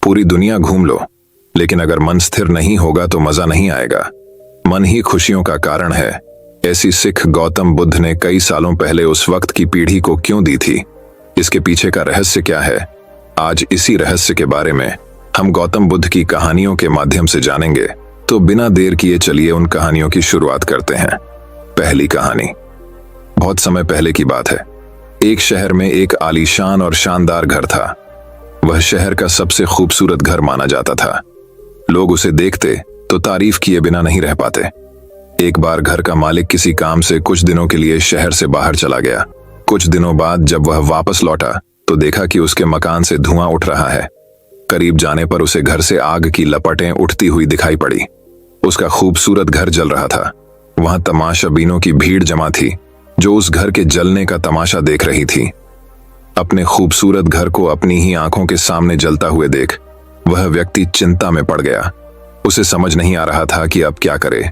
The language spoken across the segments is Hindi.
पूरी दुनिया घूम लो, लेकिन अगर मन स्थिर नहीं होगा तो मजा नहीं आएगा। मन ही खुशियों का कारण है। ऐसी सीख गौतम बुद्ध ने कई सालों पहले उस वक्त की पीढ़ी को क्यों दी थी? इसके पीछे का रहस्य क्या है? आज इसी रहस्य के बारे में हम गौतम बुद्ध की कहानियों के माध्यम से जानेंगे। तो बिना देर किए चलिए उन कहानियों की शुरुआत करते हैं। पहली कहानी बहुत समय पहले की बात है। एक शहर में एक आलीशान और शानदार घर था। वह शहर का सबसे खूबसूरत घर माना जाता था। लोग उसे देखते तो तारीफ किए बिना नहीं रह पाते। एक बार घर का मालिक किसी काम से कुछ दिनों के लिए शहर से बाहर चला गया। कुछ दिनों बाद जब वह वापस लौटा तो देखा कि उसके मकान से धुआं उठ रहा है। करीब जाने पर उसे घर से आग की लपटें उठती हुई दिखाई पड़ी। उसका खूबसूरत घर जल रहा था। वहां तमाशाबीनों की भीड़ जमा थी जो उस घर के जलने का तमाशा देख रही थी। अपने खूबसूरत घर को अपनी ही आंखों के सामने जलता हुए देख वह व्यक्ति चिंता में पड़ गया। उसे समझ नहीं आ रहा था कि अब क्या करे,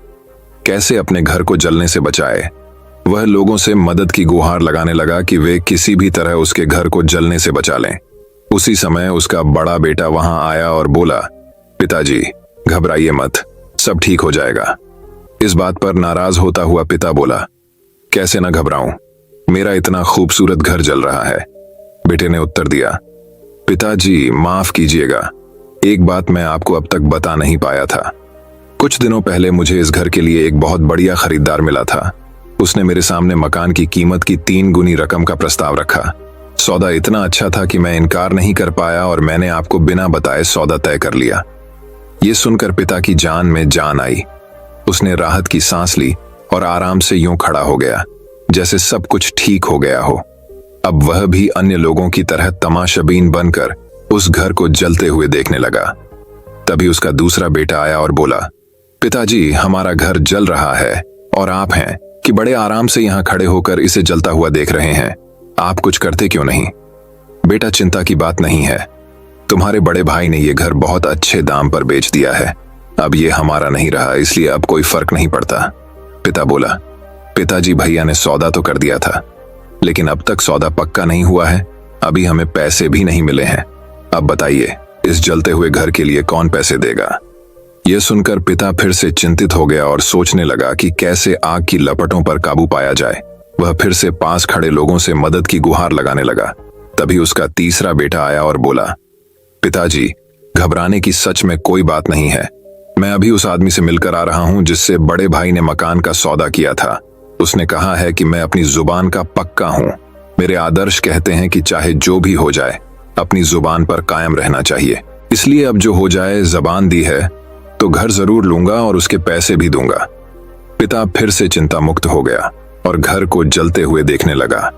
कैसे अपने घर को जलने से बचाए। वह लोगों से मदद की गुहार लगाने लगा कि वे किसी भी तरह उसके घर को जलने से बचा लें। उसी समय उसका बड़ा बेटा वहां आया और बोला, पिताजी घबराइए मत, सब ठीक हो जाएगा। इस बात पर नाराज होता हुआ पिता बोला, कैसे न घबराऊं, मेरा इतना खूबसूरत घर जल रहा है। बेटे ने उत्तर दिया, पिताजी माफ कीजिएगा, एक बात मैं आपको अब तक बता नहीं पाया था। कुछ दिनों पहले मुझे इस घर के लिए एक बहुत बढ़िया खरीदार मिला था। उसने मेरे सामने मकान की कीमत की 3 गुनी रकम का प्रस्ताव रखा। सौदा इतना अच्छा था कि मैं इनकार नहीं कर पाया और मैंने आपको बिना बताए सौदा तय कर लिया। ये सुनकर पिता की जान में जान आई। उसने राहत की सांस ली और आराम से यूं खड़ा हो गया जैसे सब कुछ ठीक हो गया हो। अब वह भी अन्य लोगों की तरह तमाशाबीन बनकर उस घर को जलते हुए देखने लगा। तभी उसका दूसरा बेटा आया और बोला, पिताजी हमारा घर जल रहा है और आप हैं कि बड़े आराम से यहां खड़े होकर इसे जलता हुआ देख रहे हैं, आप कुछ करते क्यों नहीं? बेटा चिंता की बात नहीं है, तुम्हारे बड़े भाई ने यह घर बहुत अच्छे दाम पर बेच दिया है। अब ये हमारा नहीं रहा, इसलिए अब कोई फर्क नहीं पड़ता। पिता बोला, पिताजी भैया ने सौदा तो कर दिया था, लेकिन अब तक सौदा पक्का नहीं हुआ है। अभी हमें पैसे भी नहीं मिले हैं। अब बताइए इस जलते हुए घर के लिए कौन पैसे देगा? यह सुनकर पिता फिर से चिंतित हो गया और सोचने लगा कि कैसे आग की लपटों पर काबू पाया जाए। वह फिर से पास खड़े लोगों से मदद की गुहार लगाने लगा। तभी उसका तीसरा बेटा आया और बोला, पिताजी घबराने की सच में कोई बात नहीं है। मैं अभी उस आदमी से मिलकर आ रहा हूं जिससे बड़े भाई ने मकान का सौदा किया था। उसने कहा है कि मैं अपनी जुबान का पक्का हूं। मेरे आदर्श कहते हैं कि चाहे जो भी हो जाए अपनी जुबान पर कायम रहना चाहिए। इसलिए अब जो हो जाए, जबान दी है तो घर जरूर लूंगा और उसके पैसे भी दूंगा। पिता फिर से चिंता मुक्त हो गया और घर को जलते हुए देखने लगा।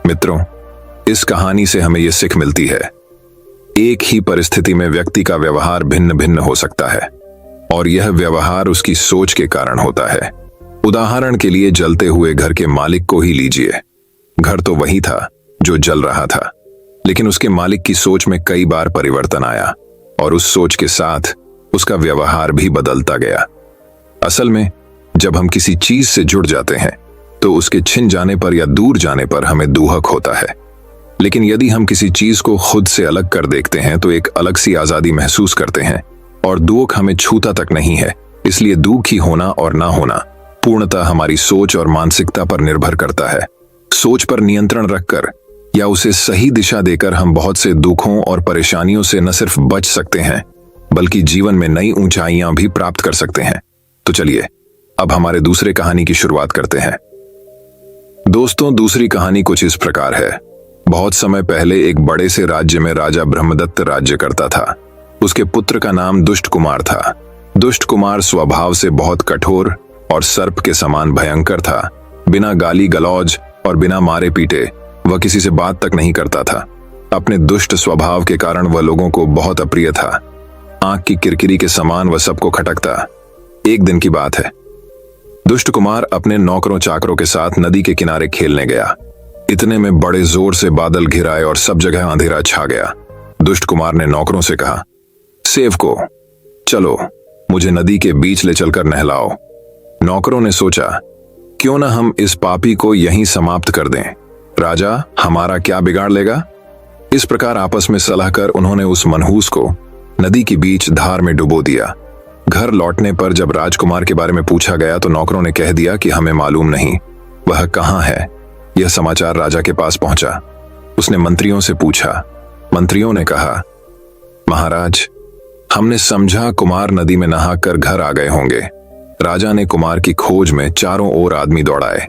मित्रों, इस कहानी से हमें यह सीख मिलती है, एक ही परिस्थिति में व्यक्ति का व्यवहार भिन्न भिन्न हो सकता है और यह व्यवहार उसकी सोच के कारण होता है। उदाहरण के लिए जलते हुए घर के मालिक को ही लीजिए। घर तो वही था जो जल रहा था, लेकिन उसके मालिक की सोच में कई बार परिवर्तन आया और उस सोच के साथ उसका व्यवहार भी बदलता गया। असल में जब हम किसी चीज से जुड़ जाते हैं तो उसके छिन जाने पर या दूर जाने पर हमें दुहक होता है, लेकिन यदि हम किसी चीज को खुद से अलग कर देखते हैं तो एक अलग सी आजादी महसूस करते हैं और दुख हमें छूता तक नहीं है। इसलिए दुखी होना और ना होना पूर्णतः हमारी सोच और मानसिकता पर निर्भर करता है। सोच पर नियंत्रण रखकर या उसे सही दिशा देकर हम बहुत से दुखों और परेशानियों से न सिर्फ बच सकते हैं बल्कि जीवन में नई ऊंचाइयां भी प्राप्त कर सकते हैं। तो चलिए अब हमारे दूसरे कहानी की शुरुआत करते हैं। दोस्तों, दूसरी कहानी कुछ इस प्रकार है। बहुत समय पहले एक बड़े से राज्य में राजा ब्रह्मदत्त राज्य करता था। उसके पुत्र का नाम दुष्ट कुमार था। दुष्ट कुमार स्वभाव से बहुत कठोर और सर्प के समान भयंकर था। बिना गाली गलौज और बिना मारे पीटे वह किसी से बात तक नहीं करता था। अपने दुष्ट स्वभाव के कारण वह लोगों को बहुत अप्रिय था। आंख की किरकिरी के समान वह सबको खटकता। एक दिन की बात है, दुष्ट कुमार अपने नौकरों चाकरों के साथ नदी के किनारे खेलने गया। इतने में बड़े जोर से बादल घिर आए और सब जगह अंधेरा छा गया। दुष्ट कुमार ने नौकरों से कहा, सेवको चलो मुझे नदी के बीच ले चलकर नहलाओ। नौकरों ने सोचा, क्यों ना हम इस पापी को यहीं समाप्त कर दें, राजा हमारा क्या बिगाड़ लेगा। इस प्रकार आपस में सलाह कर उन्होंने उस मनहूस को नदी के बीच धार में डुबो दिया। घर लौटने पर जब राजकुमार के बारे में पूछा गया तो नौकरों ने कह दिया कि हमें मालूम नहीं वह कहाँ है। यह समाचार राजा के पास पहुंचा। उसने मंत्रियों से पूछा। मंत्रियों ने कहा, महाराज, हमने समझा कुमार नदी में नहाकर घर आ गए होंगे। राजा ने कुमार की खोज में चारों ओर आदमी दौड़ाए,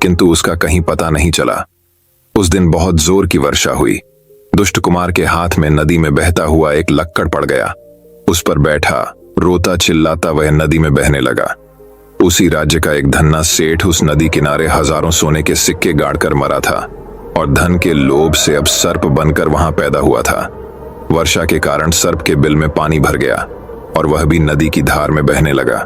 किंतु उसका कहीं पता नहीं चला। उस दिन बहुत जोर की वर्षा हुई। दुष्ट कुमार के हाथ में नदी में बहता हुआ एक लक्कड़ पड़ गया। उस पर बैठा रोता चिल्लाता वह नदी में बहने लगा। उसी राज्य का एक धन्ना सेठ उस नदी किनारे हजारों सोने के सिक्के गाड़कर मरा था और धन के लोभ से अब सर्प बनकर वहां पैदा हुआ था। वर्षा के कारण सर्प के बिल में पानी भर गया और वह भी नदी की धार में बहने लगा।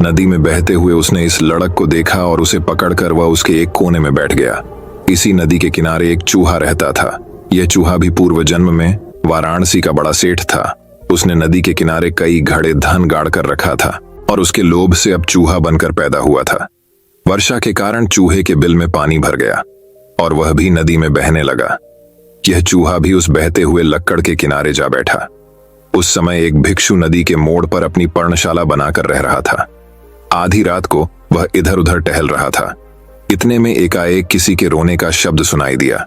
नदी में बहते हुए उसने इस लड़क को देखा और उसे पकड़कर वह उसके एक कोने में बैठ गया। इसी नदी के किनारे एक चूहा रहता था। यह चूहा भी पूर्व जन्म में वाराणसी का बड़ा सेठ था। उसने नदी के किनारे कई घड़े धन गाड़ कर रखा था और उसके लोभ से अब चूहा बनकर पैदा हुआ था। वर्षा के कारण चूहे के बिल में पानी भर गया और वह भी नदी में बहने लगा। यह चूहा भी उस बहते हुए लक्कड़ के किनारे जा बैठा। उस समय एक भिक्षु नदी के मोड़ पर अपनी पर्णशाला बनाकर रह रहा था। आधी रात को वह इधर उधर टहल रहा था। इतने में एकाएक किसी के रोने का शब्द सुनाई दिया।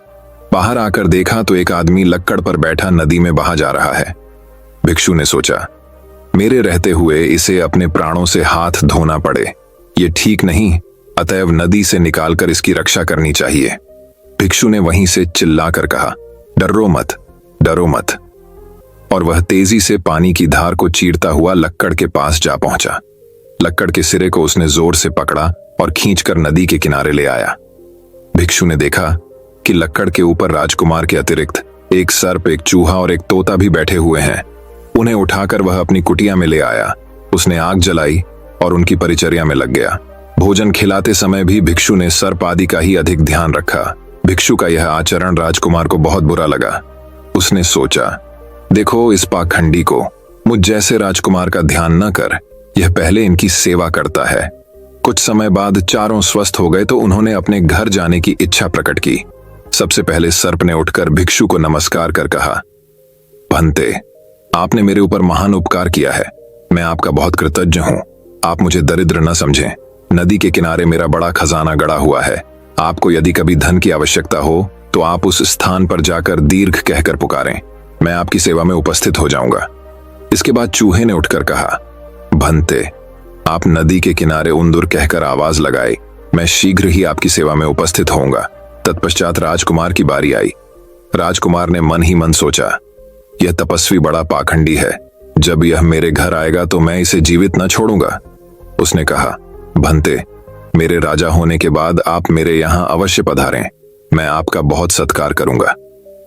बाहर आकर देखा तो एक आदमी लक्कड़ पर बैठा नदी में बहा जा रहा है। भिक्षु ने सोचा, मेरे रहते हुए इसे अपने प्राणों से हाथ धोना पड़े, ये ठीक नहीं, अतएव नदी से निकालकर इसकी रक्षा करनी चाहिए। भिक्षु ने वहीं से चिल्लाकर कहा, डरो मत, डरो मत। और वह तेजी से पानी की धार को चीरता हुआ लक्कड़ के पास जा पहुंचा। लक्कड़ के सिरे को उसने जोर से पकड़ा और खींचकर नदी के किनारे ले आया। भिक्षु ने देखा कि लक्कड़ के ऊपर राजकुमार के अतिरिक्त एक सर्प, एक चूहा और एक तोता भी बैठे हुए हैं। उन्हें उठाकर वह अपनी कुटिया में ले आया। उसने आग जलाई और उनकी परिचर्या में लग गया। भोजन खिलाते समय भी भिक्षु ने सर्प आदि का ही अधिक ध्यान रखा। भिक्षु का यह आचरण राजकुमार को बहुत बुरा लगा। उसने सोचा, देखो इस पाखंडी को, मुझ जैसे राजकुमार का ध्यान न कर, यह पहले इनकी सेवा करता है। कुछ समय बाद चारों स्वस्थ हो गए तो उन्होंने अपने घर जाने की इच्छा प्रकट की। सबसे पहले सर्प ने उठकर भिक्षु को नमस्कार कर कहा, भंते, आपने मेरे ऊपर महान उपकार किया है। मैं आपका बहुत कृतज्ञ हूं। आप मुझे दरिद्र न समझें। नदी के किनारे मेरा बड़ा खजाना गड़ा हुआ है। आपको यदि कभी धन की आवश्यकता हो तो आप उस स्थान पर जाकर दीर्घ कहकर पुकारें, मैं आपकी सेवा में उपस्थित हो जाऊंगा। इसके बाद चूहे ने उठकर कहा, भंते, आप नदी के किनारे उंदुर कहकर आवाज लगाए, मैं शीघ्र ही आपकी सेवा में उपस्थित होऊंगा। तत्पश्चात राजकुमार की बारी आई। राजकुमार ने मन ही मन सोचा, यह तपस्वी बड़ा पाखंडी है। जब यह मेरे घर आएगा तो मैं इसे जीवित न छोड़ूंगा। उसने कहा, भंते, मेरे राजा होने के बाद आप मेरे यहाँ अवश्य पधारें। मैं आपका बहुत सत्कार करूंगा।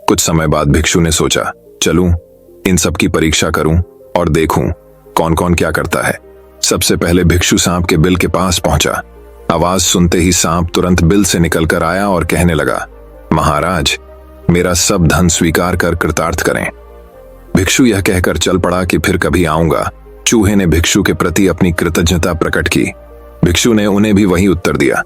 कुछ समय बाद भिक्षु ने सोचा, चलूं, इन सब की परीक्षा करूं और देखूं कौन कौन क्या करता है। सबसे पहले भिक्षु सांप के बिल के पास पहुंचा। आवाज सुनते ही सांप तुरंत बिल से निकलकर आया और कहने लगा, महाराज, मेरा सब धन स्वीकार कर कृतार्थ करें। भिक्षु यह कहकर चल पड़ा कि फिर कभी आऊंगा। चूहे ने भिक्षु के प्रति अपनी कृतज्ञता प्रकट की। भिक्षु ने उन्हें भी वही उत्तर दिया।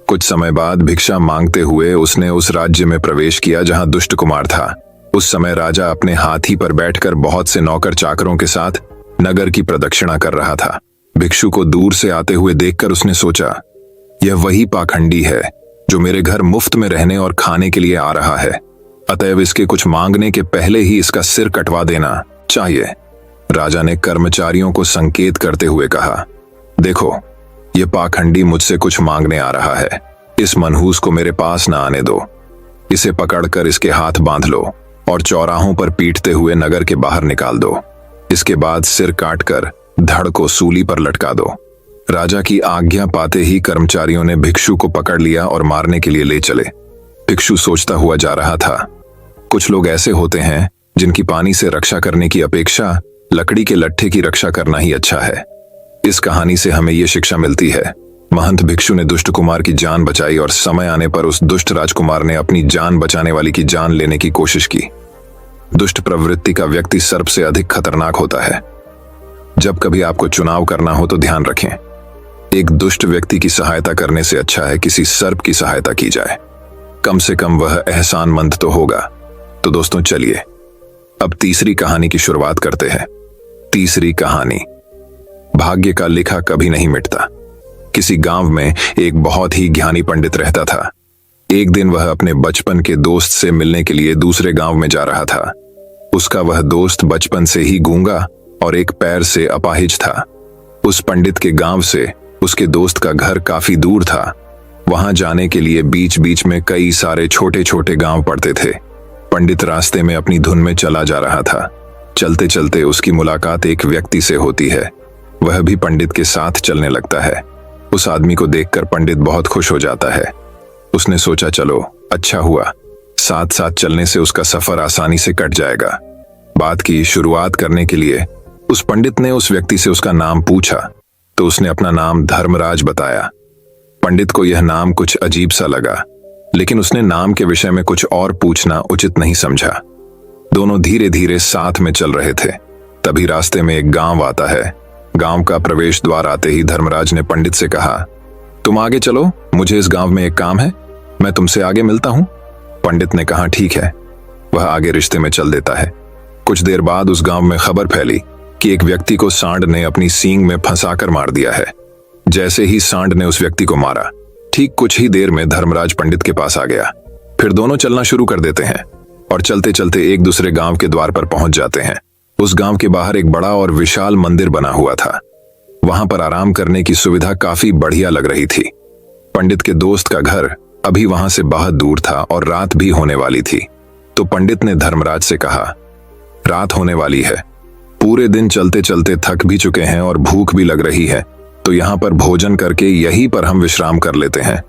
कुछ समय बाद भिक्षा मांगते हुए उसने उस राज्य में प्रवेश किया जहां दुष्ट कुमार था। उस समय राजा अपने हाथी पर बैठकर बहुत से नौकर चाकरों के साथ नगर की प्रदक्षिणा कर रहा था। भिक्षु को दूर से आते हुए देखकर उसने सोचा, यह वही पाखंडी है जो मेरे घर मुफ्त में रहने और खाने के लिए आ रहा है। अतएव इसके कुछ मांगने के पहले ही इसका सिर कटवा देना चाहिए। राजा ने कर्मचारियों को संकेत करते हुए कहा, देखो, यह पाखंडी मुझसे कुछ मांगने आ रहा है। इस मनहूस को मेरे पास न आने दो। इसे पकड़कर इसके हाथ बांध लो और चौराहों पर पीटते हुए नगर के बाहर निकाल दो। इसके बाद सिर काटकर धड़ को सूली पर लटका दो। राजा की आज्ञा पाते ही कर्मचारियों ने भिक्षु को पकड़ लिया और मारने के लिए ले चले। भिक्षु सोचता हुआ जा रहा था, कुछ लोग ऐसे होते हैं जिनकी पानी से रक्षा करने की अपेक्षा लकड़ी के लट्ठे की रक्षा करना ही अच्छा है। इस कहानी से हमें यह शिक्षा मिलती है। महंत भिक्षु ने दुष्ट कुमार की जान बचाई और समय आने पर उस दुष्ट राजकुमार ने अपनी जान बचाने वाली की जान लेने की कोशिश की। दुष्ट प्रवृत्ति का व्यक्ति सर्प से अधिक खतरनाक होता है। जब कभी आपको चुनाव करना हो तो ध्यान रखें, एक दुष्ट व्यक्ति की सहायता करने से अच्छा है किसी सर्प की सहायता की जाए। कम से कम वह एहसानमंद तो होगा। तो दोस्तों, चलिए अब तीसरी कहानी की शुरुआत करते हैं। तीसरी कहानी। भाग्य का लिखा कभी नहीं मिटता। किसी गांव में एक बहुत ही ज्ञानी पंडित रहता था। एक दिन वह अपने बचपन के दोस्त से मिलने के लिए दूसरे गांव में जा रहा था। उसका वह दोस्त बचपन से ही गूंगा और एक पैर से अपाहिज था। उस पंडित के गांव से उसके दोस्त का घर काफी दूर था। वहां जाने के लिए बीच बीच में कई सारे छोटे छोटे गांव पड़ते थे। पंडित रास्ते में अपनी धुन में चला जा रहा था। चलते चलते उसकी मुलाकात एक व्यक्ति से होती है। वह भी पंडित के साथ चलने लगता है। उस आदमी को देखकर पंडित बहुत खुश हो जाता है। उसने सोचा, चलो अच्छा हुआ, साथ साथ चलने से उसका सफर आसानी से कट जाएगा। बात की शुरुआत करने के लिए उस पंडित ने उस व्यक्ति से उसका नाम पूछा तो उसने अपना नाम धर्मराज बताया। पंडित को यह नाम कुछ अजीब सा लगा, लेकिन उसने नाम के विषय में कुछ और पूछना उचित नहीं समझा। दोनों धीरे धीरे साथ में चल रहे थे। तभी रास्ते में एक गांव आता है। गांव का प्रवेश द्वार आते ही धर्मराज ने पंडित से कहा, तुम आगे चलो, मुझे इस गांव में एक काम है, मैं तुमसे आगे मिलता हूं। पंडित ने कहा, ठीक है। वह आगे रिश्ते में चल देता है। कुछ देर बाद उस गांव में खबर फैली कि एक व्यक्ति को सांड ने अपनी सींग में फंसाकर मार दिया है। जैसे ही सांड ने उस व्यक्ति को मारा, ठीक कुछ ही देर में धर्मराज पंडित के पास आ गया। फिर दोनों चलना शुरू कर देते हैं और चलते चलते एक दूसरे गांव के द्वार पर पहुंच जाते हैं। उस गांव के बाहर एक बड़ा और विशाल मंदिर बना हुआ था। वहां पर आराम करने की सुविधा काफी बढ़िया लग रही थी। पंडित के दोस्त का घर अभी वहां से बहुत दूर था और रात भी होने वाली थी। तो पंडित ने धर्मराज से कहा, रात होने वाली है, पूरे दिन चलते चलते थक भी चुके हैं और भूख भी लग रही है, तो यहाँ पर भोजन करके यहीं पर हम विश्राम कर लेते हैं,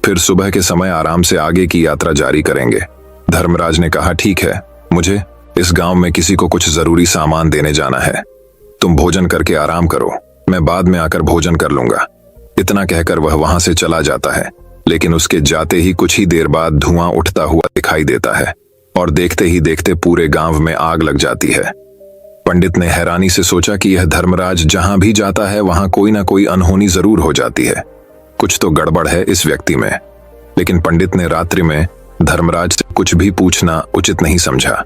फिर सुबह के समय आराम से आगे की यात्रा जारी करेंगे। धर्मराज ने कहा, ठीक है, मुझे इस गांव में किसी को कुछ जरूरी सामान देने जाना है, तुम भोजन करके आराम करो, मैं बाद में आकर भोजन कर लूंगा। इतना कहकर वह वहां से चला जाता है। लेकिन उसके जाते ही कुछ ही देर बाद धुआं उठता हुआ दिखाई देता है और देखते ही देखते पूरे गांव में आग लग जाती है। पंडित ने हैरानी से सोचा कि यह धर्मराज जहां भी जाता है वहां कोई ना कोई अनहोनी जरूर हो जाती है, कुछ तो गड़बड़ है इस व्यक्ति में। लेकिन पंडित ने रात्रि में धर्मराज से कुछ भी पूछना उचित नहीं समझा।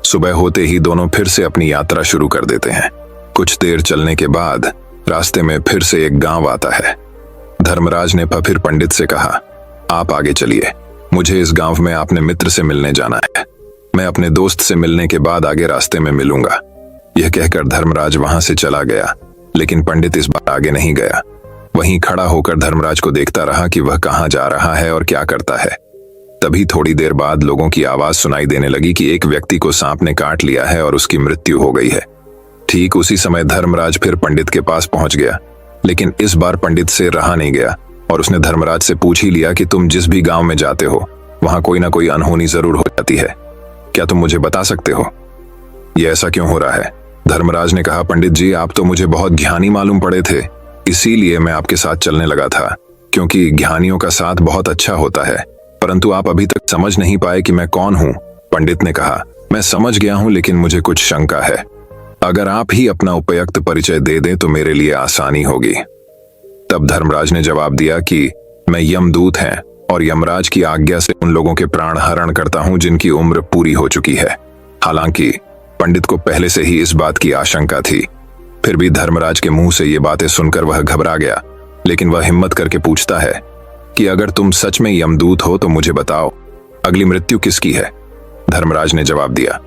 सुबह होते ही दोनों फिर से अपनी यात्रा शुरू कर देते हैं। कुछ देर चलने के बाद रास्ते में फिर से एक गांव आता है। धर्मराज ने फिर पंडित से कहा, आप आगे चलिए, मुझे इस गांव में अपने मित्र से मिलने जाना है, मैं अपने दोस्त से मिलने के बाद आगे रास्ते में मिलूंगा। यह कहकर धर्मराज वहां से चला गया। लेकिन पंडित इस बार आगे नहीं गया। वहीं खड़ा होकर धर्मराज को देखता रहा कि वह कहां जा रहा है और क्या करता है। तभी थोड़ी देर बाद लोगों की आवाज सुनाई देने लगी कि एक व्यक्ति को सांप ने काट लिया है और उसकी मृत्यु हो गई है। ठीक उसी समय धर्मराज फिर पंडित के पास पहुंच गया। लेकिन इस बार पंडित से रहा नहीं गया और उसने धर्मराज से पूछ ही लिया कि तुम जिस भी गांव में जाते हो वहां कोई ना कोई अनहोनी जरूर हो जाती है, क्या तुम मुझे बता सकते हो, यह ऐसा क्यों हो रहा है? धर्मराज ने कहा, पंडित जी, आप तो मुझे बहुत ज्ञानी मालूम पड़े थे, इसीलिए मैं आपके साथ चलने लगा था, क्योंकि ज्ञानियों का साथ बहुत अच्छा होता है, परंतु आप अभी तक समझ नहीं पाए कि मैं कौन हूं। पंडित ने कहा, मैं समझ गया हूं, लेकिन मुझे कुछ शंका है। अगर आप ही अपना उपयुक्त परिचय दे दें तो मेरे लिए आसानी होगी। तब धर्मराज ने जवाब दिया कि मैं यमदूत हैं और यमराज की आज्ञा से उन लोगों के प्राण हरण करता हूं जिनकी उम्र पूरी हो चुकी है। हालांकि पंडित को पहले से ही इस बात की आशंका थी, फिर भी धर्मराज के मुंह से ये बातें सुनकर वह घबरा गया। लेकिन वह हिम्मत करके पूछता है कि अगर तुम सच में यमदूत हो तो मुझे बताओ, अगली मृत्यु किसकी है? धर्मराज ने जवाब दिया,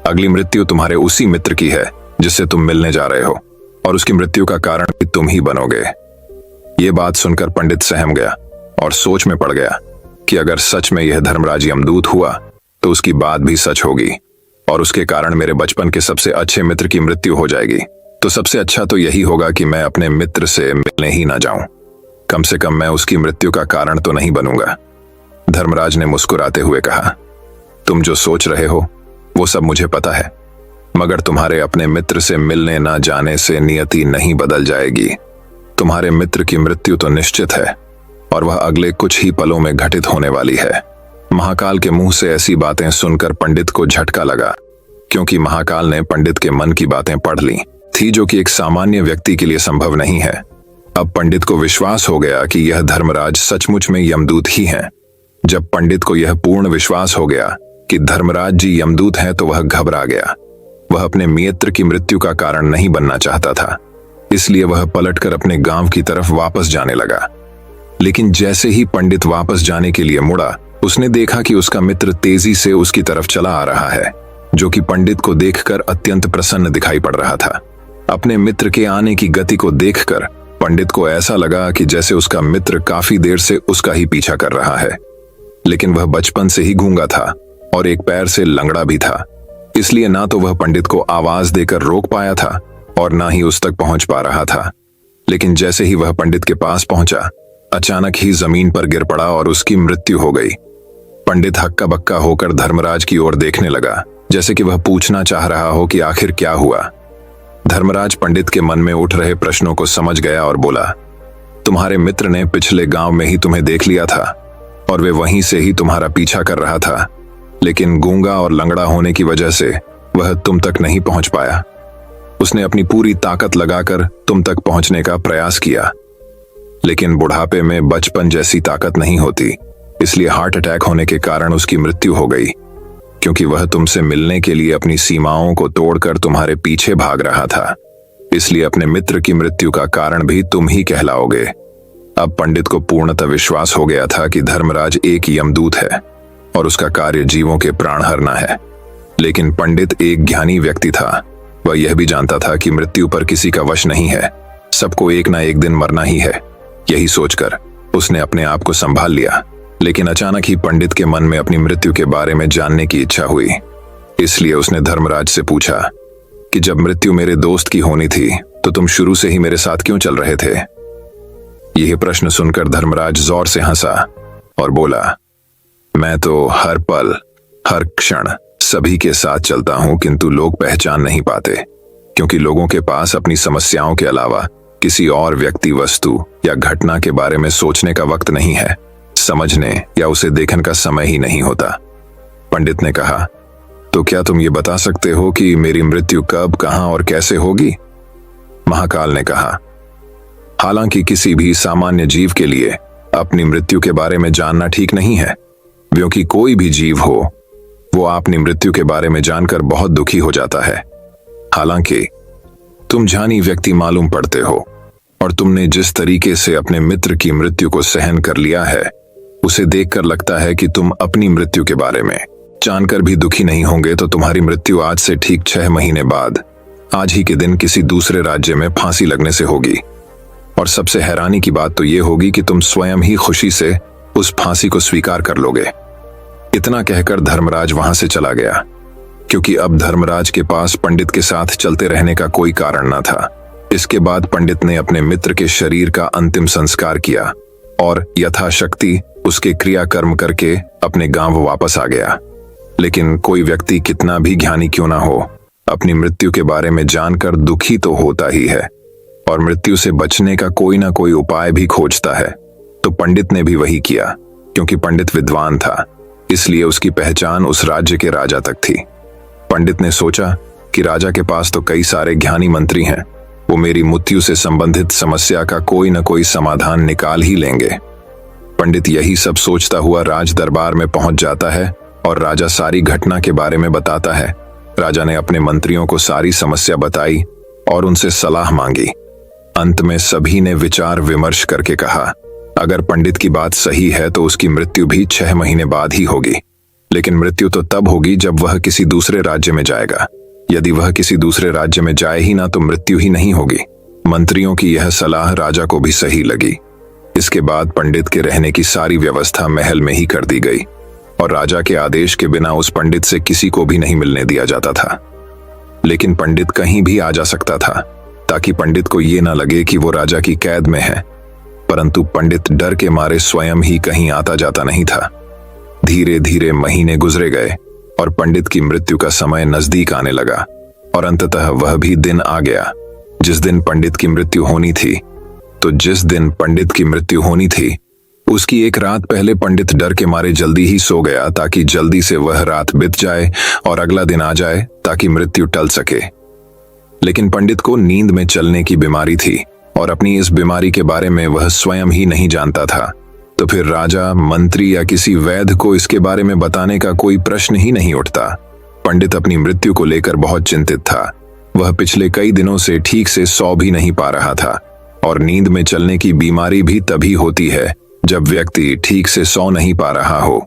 अगली मृत्यु तुम्हारे उसी मित्र की है जिससे तुम मिलने जा रहे हो, और उसकी मृत्यु का कारण भी तुम ही बनोगे। ये बात सुनकर पंडित सहम गया और सोच में पड़ गया कि अगर सच में यह धर्मराज यमदूत हुआ तो उसकी बात भी सच होगी और उसके कारण मेरे बचपन के सबसे अच्छे मित्र की मृत्यु हो जाएगी। तो सबसे अच्छा तो यही होगा कि मैं अपने मित्र से मिलने ही ना जाऊं, कम से कम मैं उसकी मृत्यु का कारण तो नहीं बनूंगा। धर्मराज ने मुस्कुराते हुए कहा, तुम जो सोच रहे हो वो सब मुझे पता है, मगर तुम्हारे अपने मित्र से मिलने ना जाने से नियति नहीं बदल जाएगी। तुम्हारे मित्र की मृत्यु तो निश्चित है और वह अगले कुछ ही पलों में घटित होने वाली है। महाकाल के मुंह से ऐसी बातें सुनकर पंडित को झटका लगा, क्योंकि महाकाल ने पंडित के मन की बातें पढ़ ली थी, जो कि एक सामान्य व्यक्ति के लिए संभव नहीं है। अब पंडित को विश्वास हो गया कि यह धर्मराज सचमुच में यमदूत ही हैं। जब पंडित को यह पूर्ण विश्वास हो गया कि धर्मराज जी यमदूत हैं तो वह घबरा गया। वह अपने मित्र की मृत्यु का कारण नहीं बनना चाहता था, इसलिए वह पलटकर अपने गांव की तरफ वापस जाने लगा। लेकिन जैसे ही पंडित वापस जाने के लिए मुड़ा, उसने देखा कि उसका मित्र तेजी से उसकी तरफ चला आ रहा है, जो कि पंडित को देखकर अत्यंत प्रसन्न दिखाई पड़ रहा था। अपने मित्र के आने की गति को देखकर पंडित को ऐसा लगा कि जैसे उसका मित्र काफी देर से उसका ही पीछा कर रहा है। लेकिन वह बचपन से ही गूंगा था और एक पैर से लंगड़ा भी था, इसलिए ना तो वह पंडित को आवाज देकर रोक पाया था और ना ही उस तक पहुंच पा रहा था। लेकिन जैसे ही वह पंडित के पास पहुंचा, अचानक ही जमीन पर गिर पड़ा और उसकी मृत्यु हो गई। पंडित हक्का बक्का होकर धर्मराज की ओर देखने लगा, जैसे कि वह पूछना चाह रहा हो कि आखिर क्या हुआ। धर्मराज पंडित के मन में उठ रहे प्रश्नों को समझ गया और बोला, तुम्हारे मित्र ने पिछले गांव में ही तुम्हें देख लिया था और वे वहीं से ही तुम्हारा पीछा कर रहा था, लेकिन गूंगा और लंगड़ा होने की वजह से वह तुम तक नहीं पहुंच पाया। उसने अपनी पूरी ताकत लगाकर तुम तक पहुंचने का प्रयास किया, लेकिन बुढ़ापे में बचपन जैसी ताकत नहीं होती, इसलिए हार्ट अटैक होने के कारण उसकी मृत्यु हो गई। क्योंकि वह तुमसे मिलने के लिए अपनी सीमाओं को तोड़कर तुम्हारे पीछे भाग रहा था, इसलिए अपने मित्र की मृत्यु का कारण भी तुम ही कहलाओगे। अब पंडित को पूर्णतः विश्वास हो गया था कि धर्मराज एक यमदूत है और उसका कार्य जीवों के प्राण हरना है। लेकिन पंडित एक ज्ञानी व्यक्ति था, वह यह भी जानता था कि मृत्यु पर किसी का वश नहीं है, सबको एक ना एक दिन मरना ही है। यही सोचकर उसने अपने आप को संभाल लिया। लेकिन अचानक ही पंडित के मन में अपनी मृत्यु के बारे में जानने की इच्छा हुई, इसलिए उसने धर्मराज से पूछा कि जब मृत्यु मेरे दोस्त की होनी थी तो तुम शुरू से ही मेरे साथ क्यों चल रहे थे। यह प्रश्न सुनकर धर्मराज जोर से हंसा और बोला, मैं तो हर पल हर क्षण सभी के साथ चलता हूं, किंतु लोग पहचान नहीं पाते, क्योंकि लोगों के पास अपनी समस्याओं के अलावा किसी और व्यक्ति, वस्तु या घटना के बारे में सोचने का वक्त नहीं है, समझने या उसे देखने का समय ही नहीं होता। पंडित ने कहा, तो क्या तुम ये बता सकते हो कि मेरी मृत्यु कब, कहां और कैसे होगी। महाकाल ने कहा, हालांकि किसी भी सामान्य जीव के लिए अपनी मृत्यु के बारे में जानना ठीक नहीं है, क्योंकि कोई भी जीव हो वो अपनी मृत्यु के बारे में जानकर बहुत दुखी हो जाता है। हालांकि तुम जानी व्यक्ति मालूम पड़ते हो और तुमने जिस तरीके से अपने मित्र की मृत्यु को सहन कर लिया है, उसे देखकर लगता है कि तुम अपनी मृत्यु के बारे में जानकर भी दुखी नहीं होंगे। तो तुम्हारी मृत्यु आज से ठीक 6 महीने बाद आज ही के दिन किसी दूसरे राज्य में फांसी लगने से होगी। और सबसे हैरानी की बात तो ये होगी कि तुम स्वयं ही खुशी से उस फांसी को स्वीकार कर लोगे। इतना कहकर धर्मराज वहां से चला गया, क्योंकि अब धर्मराज के पास पंडित के साथ चलते रहने का कोई कारण न था। इसके बाद पंडित ने अपने मित्र के शरीर का अंतिम संस्कार किया और यथाशक्ति उसके क्रियाकर्म करके अपने गांव वापस आ गया। लेकिन कोई व्यक्ति कितना भी ज्ञानी क्यों ना हो, अपनी मृत्यु के बारे में जानकर दुखी तो होता ही है और मृत्यु से बचने का कोई ना कोई उपाय भी खोजता है। तो पंडित ने भी वही किया। क्योंकि पंडित विद्वान था, इसलिए उसकी पहचान उस राज्य के राजा तक थी। पंडित ने सोचा कि राजा के पास तो कई सारे ज्ञानी मंत्री हैं, वो मेरी मृत्यु से संबंधित समस्या का कोई न कोई समाधान निकाल ही लेंगे। पंडित यही सब सोचता हुआ राज दरबार में पहुंच जाता है और राजा सारी घटना के बारे में बताता है। राजा ने अपने मंत्रियों को सारी समस्या बताई और उनसे सलाह मांगी। अंत में सभी ने विचार विमर्श करके कहा, अगर पंडित की बात सही है तो उसकी मृत्यु भी 6 महीने बाद ही होगी। लेकिन मृत्यु तो तब होगी जब वह किसी दूसरे राज्य में जाएगा। यदि वह किसी दूसरे राज्य में जाए ही ना तो मृत्यु ही नहीं होगी। मंत्रियों की यह सलाह राजा को भी सही लगी। इसके बाद पंडित के रहने की सारी व्यवस्था महल में ही कर दी गई और राजा के आदेश के बिना उस पंडित से किसी को भी नहीं मिलने दिया जाता था। लेकिन पंडित कहीं भी आ जा सकता था, ताकि पंडित को ये ना लगे कि वो राजा की कैद में है। परंतु पंडित डर के मारे स्वयं ही कहीं आता जाता नहीं था। धीरे धीरे महीने गुजरे गए और पंडित की मृत्यु का समय नजदीक आने लगा और अंततः वह भी दिन आ गया जिस दिन पंडित की मृत्यु होनी थी। तो जिस दिन पंडित की मृत्यु होनी थी उसकी एक रात पहले पंडित डर के मारे जल्दी ही सो गया, ताकि जल्दी से वह रात बीत जाए और अगला दिन आ जाए ताकि मृत्यु टल सके। लेकिन पंडित को नींद में चलने की बीमारी थी और अपनी इस बीमारी के बारे में वह स्वयं ही नहीं जानता था। तो फिर राजा, मंत्री या किसी वैद्य को इसके बारे में बताने का कोई प्रश्न ही नहीं उठता। पंडित अपनी मृत्यु को लेकर बहुत चिंतित था। वह पिछले कई दिनों से ठीक से सो भी नहीं पा रहा था, और नींद में चलने की बीमारी भी तभी होती है जब व्यक्ति ठीक से सो नहीं पा रहा हो।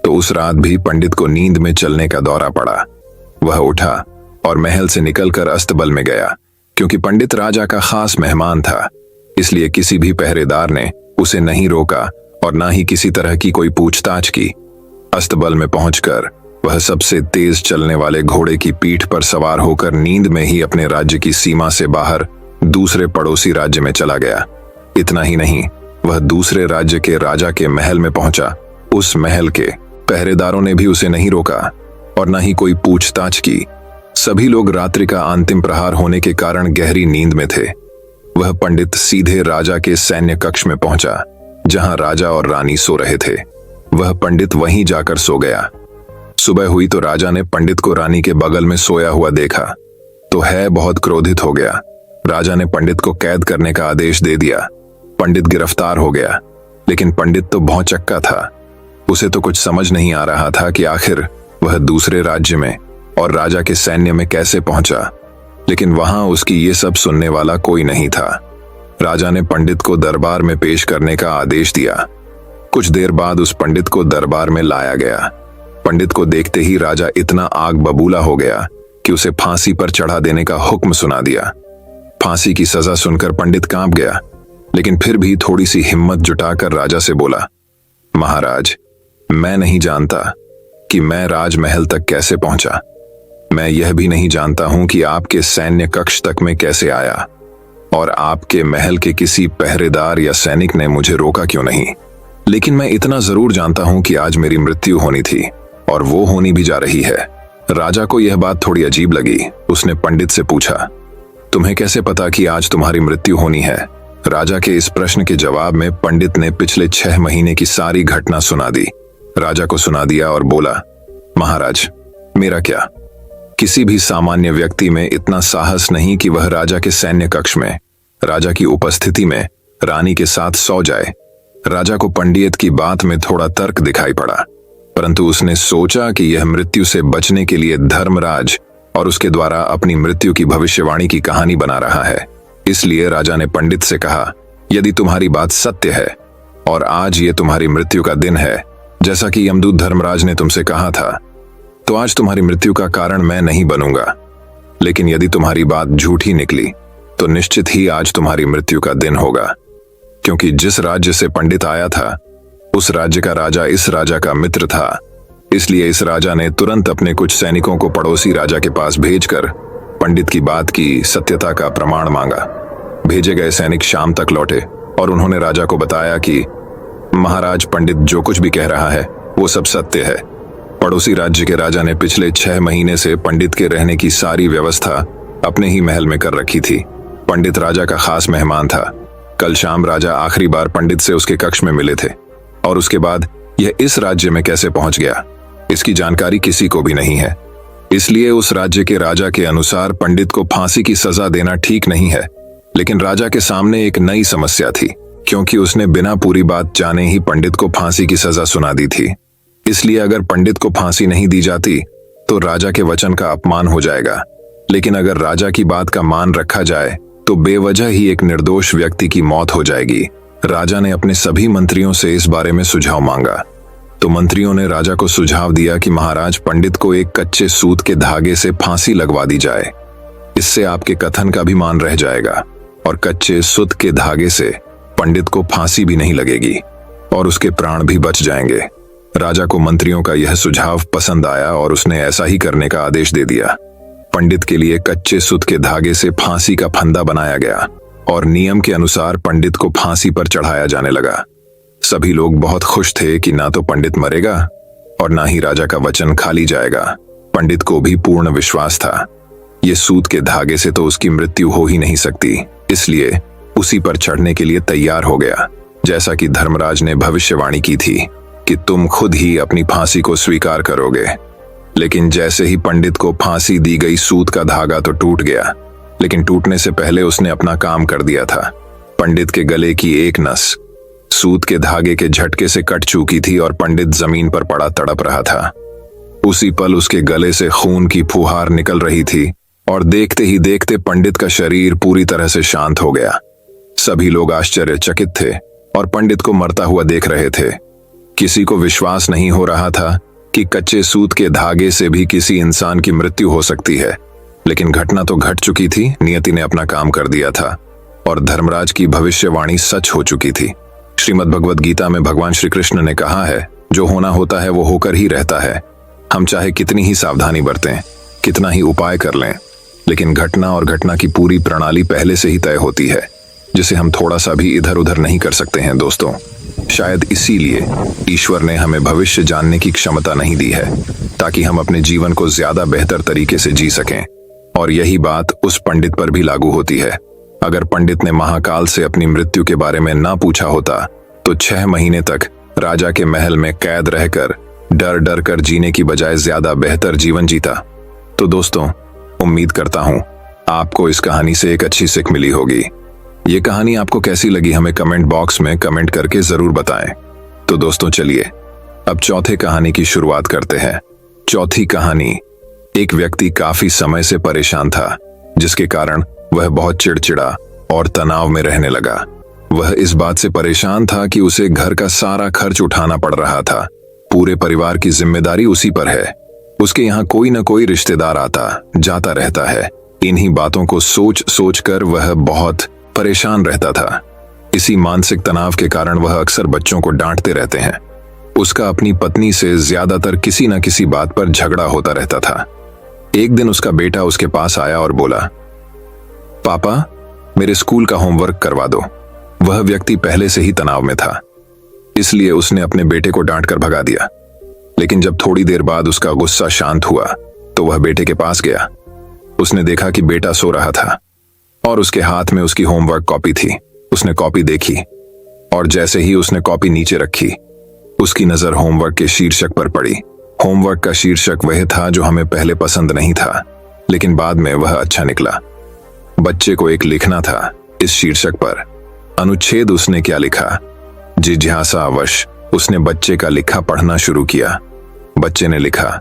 तो उस रात भी पंडित को नींद में चलने का दौरा पड़ा। वह उठा और महल से निकलकर अस्तबल में गया। क्योंकि पंडित राजा का खास मेहमान था, इसलिए किसी भी पहरेदार ने उसे नहीं रोका और ना ही किसी तरह की कोई पूछताछ की। अस्तबल में पहुंचकर वह सबसे तेज चलने वाले घोड़े की पीठ पर सवार होकर नींद में ही अपने राज्य की सीमा से बाहर दूसरे पड़ोसी राज्य में चला गया। इतना ही नहीं, वह दूसरे राज्य के राजा के महल में पहुंचा। उस महल के पहरेदारों ने भी उसे नहीं रोका और न ही कोई पूछताछ की। सभी लोग रात्रि का अंतिम प्रहार होने के कारण गहरी नींद में थे। वह पंडित सीधे राजा के सैन्य कक्ष में पहुंचा, जहां राजा और रानी सो रहे थे। वह पंडित वहीं जाकर सो गया। सुबह हुई तो राजा ने पंडित को रानी के बगल में सोया हुआ देखा तो है बहुत क्रोधित हो गया। राजा ने पंडित को कैद करने का आदेश दे दिया। पंडित गिरफ्तार हो गया, लेकिन पंडित तो भौंचक्का था। उसे तो कुछ समझ नहीं आ रहा था कि आखिर वह दूसरे राज्य में और राजा के सैन्य में कैसे पहुंचा। लेकिन वहां उसकी ये सब सुनने वाला कोई नहीं था। राजा ने पंडित को दरबार में पेश करने का आदेश दिया। कुछ देर बाद उस पंडित को दरबार में लाया गया। पंडित को देखते ही राजा इतना आग बबूला हो गया कि उसे फांसी पर चढ़ा देने का हुक्म सुना दिया। फांसी की सजा सुनकर पंडित कांप गया, लेकिन फिर भी थोड़ी सी हिम्मत जुटाकर राजा से बोला, महाराज, मैं नहीं जानता कि मैं राजमहल तक कैसे पहुंचा। मैं यह भी नहीं जानता हूं कि आपके सैन्य कक्ष तक में कैसे आया, और आपके महल के किसी पहरेदार या सैनिक ने मुझे रोका क्यों नहीं। लेकिन मैं इतना जरूर जानता हूं कि आज मेरी मृत्यु होनी थी, और वो होनी भी जा रही है। राजा को यह बात थोड़ी अजीब लगी। उसने पंडित से पूछा, तुम्हें कैसे पता कि आज तुम्हारी मृत्यु होनी है। राजा के इस प्रश्न के जवाब में पंडित ने पिछले 6 महीने की सारी घटना सुना दी। राजा को सुना दिया और बोला, महाराज, मेरा क्या, किसी भी सामान्य व्यक्ति में इतना साहस नहीं कि वह राजा के सैन्य कक्ष में राजा की उपस्थिति में रानी के साथ सो जाए। राजा को पंडित की बात में थोड़ा तर्क दिखाई पड़ा, परंतु उसने सोचा कि यह मृत्यु से बचने के लिए धर्मराज और उसके द्वारा अपनी मृत्यु की भविष्यवाणी की कहानी बना रहा है। इसलिए राजा ने पंडित से कहा, यदि तुम्हारी बात सत्य है और आज ये तुम्हारी मृत्यु का दिन है, जैसा कि यमदूत धर्मराज ने तुमसे कहा था, तो आज तुम्हारी मृत्यु का कारण मैं नहीं बनूंगा। लेकिन यदि तुम्हारी बात झूठी निकली तो निश्चित ही आज तुम्हारी मृत्यु का दिन होगा। क्योंकि जिस राज्य से पंडित आया था, उस राज्य का राजा इस राजा का मित्र था। इसलिए इस राजा ने तुरंत अपने कुछ सैनिकों को पड़ोसी राजा के पास भेजकर पंडित की बात की सत्यता का प्रमाण मांगा। भेजे गए सैनिक शाम तक लौटे और उन्होंने राजा को बताया कि महाराज, पंडित जो कुछ भी कह रहा है वो सब सत्य है। पड़ोसी राज्य के राजा ने पिछले 6 महीने से पंडित के रहने की सारी व्यवस्था अपने ही महल में कर रखी थी। पंडित राजा का खास मेहमान था। कल शाम राजा आखिरी बार पंडित से उसके कक्ष में मिले थे, और उसके बाद यह इस राज्य में कैसे पहुंच गया, इसकी जानकारी किसी को भी नहीं है। इसलिए उस राज्य के राजा के अनुसार पंडित को फांसी की सजा देना ठीक नहीं है। लेकिन राजा के सामने एक नई समस्या थी, क्योंकि उसने बिना पूरी बात जाने ही पंडित को फांसी की सजा सुना दी थी। इसलिए अगर पंडित को फांसी नहीं दी जाती तो राजा के वचन का अपमान हो जाएगा। लेकिन अगर राजा की बात का मान रखा जाए तो बेवजह ही एक निर्दोष व्यक्ति की मौत हो जाएगी। राजा ने अपने सभी मंत्रियों से इस बारे में सुझाव मांगा। तो मंत्रियों ने राजा को सुझाव दिया कि महाराज, पंडित को एक कच्चे सूत के धागे से फांसी लगवा दी जाए। इससे आपके कथन का भी मान रह जाएगा, और कच्चे सूत के धागे से पंडित को फांसी भी नहीं लगेगी और उसके प्राण भी बच जाएंगे। राजा को मंत्रियों का यह सुझाव पसंद आया और उसने ऐसा ही करने का आदेश दे दिया। पंडित के लिए कच्चे सूत के धागे से फांसी का फंदा बनाया गया और नियम के अनुसार पंडित को फांसी पर चढ़ाया जाने लगा। सभी लोग बहुत खुश थे कि ना तो पंडित मरेगा और ना ही राजा का वचन खाली जाएगा। पंडित को भी पूर्ण विश्वास था, ये सूत के धागे से तो उसकी मृत्यु हो ही नहीं सकती। इसलिए उसी पर चढ़ने के लिए तैयार हो गया। जैसा कि धर्मराज ने भविष्यवाणी की थी कि तुम खुद ही अपनी फांसी को स्वीकार करोगे। लेकिन जैसे ही पंडित को फांसी दी गई, सूत का धागा तो टूट गया, लेकिन टूटने से पहले उसने अपना काम कर दिया था। पंडित के गले की एक नस सूत के धागे के झटके से कट चुकी थी और पंडित जमीन पर पड़ा तड़प रहा था। उसी पल उसके गले से खून की फुहार निकल रही थी और देखते ही देखते पंडित का शरीर पूरी तरह से शांत हो गया। सभी लोग आश्चर्यचकित थे और पंडित को मरता हुआ देख रहे थे। किसी को विश्वास नहीं हो रहा था कि कच्चे सूत के धागे से भी किसी इंसान की मृत्यु हो सकती है, लेकिन घटना तो घट चुकी थी। नियति ने अपना काम कर दिया था और धर्मराज की भविष्यवाणी सच हो चुकी थी। श्रीमद् भगवद गीता में भगवान श्री कृष्ण ने कहा है, जो होना होता है वो होकर ही रहता है। हम चाहे कितनी ही सावधानी बरतें, कितना ही उपाय कर लें, लेकिन घटना और घटना की पूरी प्रणाली पहले से ही तय होती है, जिसे हम थोड़ा सा भी इधर उधर नहीं कर सकते हैं। दोस्तों, शायद इसीलिए ईश्वर ने हमें भविष्य जानने की क्षमता नहीं दी है, ताकि हम अपने जीवन को ज्यादा बेहतर तरीके से जी सकें। और यही बात उस पंडित पर भी लागू होती है। अगर पंडित ने महाकाल से अपनी मृत्यु के बारे में ना पूछा होता तो 6 महीने तक राजा के महल में कैद रहकर डर डर कर जीने की बजाय ज्यादा बेहतर जीवन जीता। तो दोस्तों, उम्मीद करता हूं आपको इस कहानी से एक अच्छी सीख मिली होगी। ये कहानी आपको कैसी लगी हमें कमेंट बॉक्स में कमेंट करके जरूर बताएं। तो दोस्तों, चलिए अब चौथे कहानी की शुरुआत करते हैं। चौथी कहानी, एक व्यक्ति काफी समय से परेशान था, जिसके कारण वह बहुत चिड़चिड़ा और तनाव में रहने लगा। वह इस बात से परेशान था कि उसे घर का सारा खर्च उठाना पड़ रहा था। पूरे परिवार की जिम्मेदारी उसी पर है। उसके यहाँ कोई न कोई रिश्तेदार आता जाता रहता है। इन्हीं बातों को सोच सोच कर वह बहुत परेशान रहता था। इसी मानसिक तनाव के कारण वह अक्सर बच्चों को डांटते रहते हैं। उसका अपनी पत्नी से ज्यादातर किसी न किसी बात पर झगड़ा होता रहता था। एक दिन उसका बेटा उसके पास आया और बोला, पापा, मेरे स्कूल का होमवर्क करवा दो। वह व्यक्ति पहले से ही तनाव में था, इसलिए उसने अपने बेटे को डांटकर भगा दिया। लेकिन जब थोड़ी देर बाद उसका गुस्सा शांत हुआ तो वह बेटे के पास गया। उसने देखा कि बेटा सो रहा था और उसके हाथ में उसकी होमवर्क कॉपी थी। उसने कॉपी देखी और जैसे ही उसने कॉपी नीचे रखी, उसकी नजर होमवर्क के शीर्षक पर पड़ी। होमवर्क का शीर्षक वह था जो हमें पहले पसंद नहीं था, लेकिन बाद में वह अच्छा निकला। बच्चे को एक लिखना था। इस शीर्षक पर अनुच्छेद उसने क्या लिखा? जिज्ञासावश उसने बच्चे का लिखा पढ़ना शुरू किया। बच्चे ने लिखा,